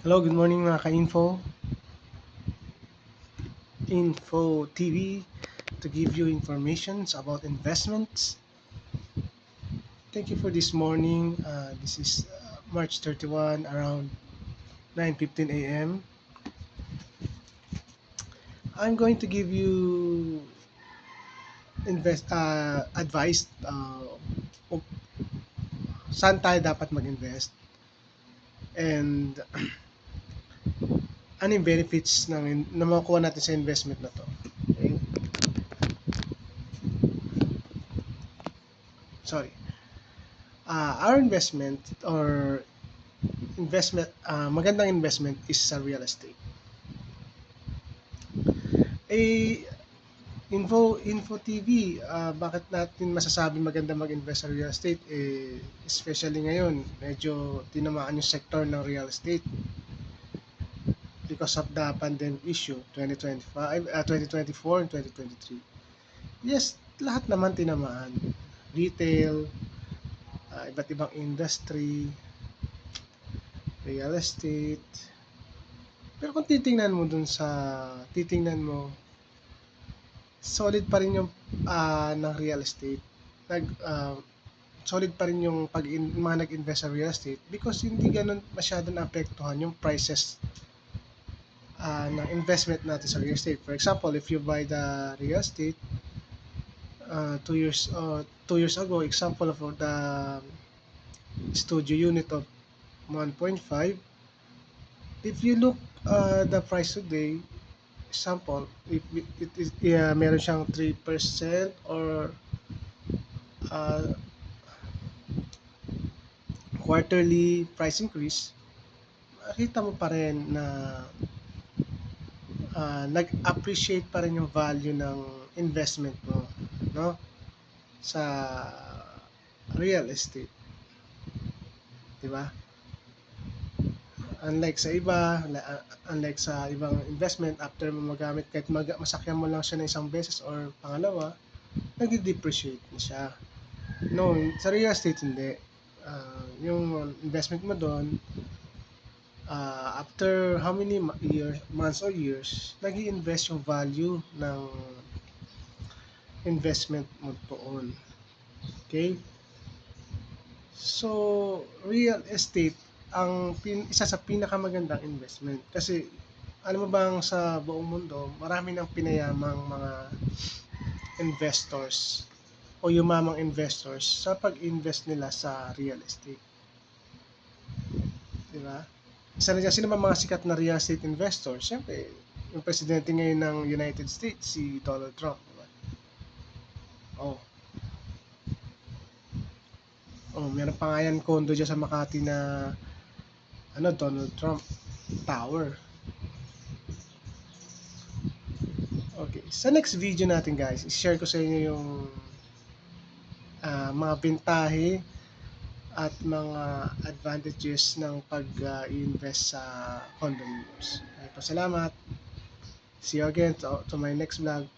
Hello, good morning mga ka-info. Info TV to give you informations about investments. Thank you for this morning. This is March 31 around 9:15 a.m. I'm going to give you advice kung saan tayo dapat mag-invest and ano yung benefits na makukuha natin sa investment na to. Okay? Sorry. Our investment or magandang investment is sa real estate. Eh, Info TV, bakit natin masasabi maganda mag-invest sa real estate? Especially ngayon, medyo tinamaan yung sector ng real estate because of the pandemic issue 2025, 2024 and 2023. Yes, lahat naman tinamaan. Retail, iba't ibang industry, real estate. Pero kung titingnan mo, solid pa rin yung ng real estate. Solid pa rin yung mga nag-invest sa real estate because hindi ganun masyado naapektuhan yung prices ng investment natin sa real estate. For example, if you buy the real estate 2 years ago, example of the studio unit of 1.5, if you look the price today, example, if it is meron siyang 3% or uh, quarterly price increase, makita mo pa rin na nag-appreciate pa rin yung value ng investment mo, no? Sa real estate, 'di ba? Unlike sa ibang investment, after mo magamit, kahit masakyan mo lang siya ng isang beses or pangalawa, nagde-depreciate na siya. No, sa real estate hindi. Yung investment mo doon, after how many months or years, nag-i-invest yung value ng investment mo doon. Okay? So, real estate ang isa sa pinakamagandang investment kasi alam mo bang sa buong mundo, marami nang pinayamang mga investors o yumamang investors sa pag-invest nila sa real estate. Di ba? Isa na dyan, sino ba mga sikat na real estate investors? Siyempre, yung presidente ngayon ng United States, si Donald Trump. Diba? Oh, meron pa nga yan condo dyan sa Makati na Donald Trump Tower. Okay, sa next video natin guys, i-share ko sa inyo yung mga bentahe at mga advantages ng pag-invest sa condominiums. Okay, salamat. See you again to my next vlog.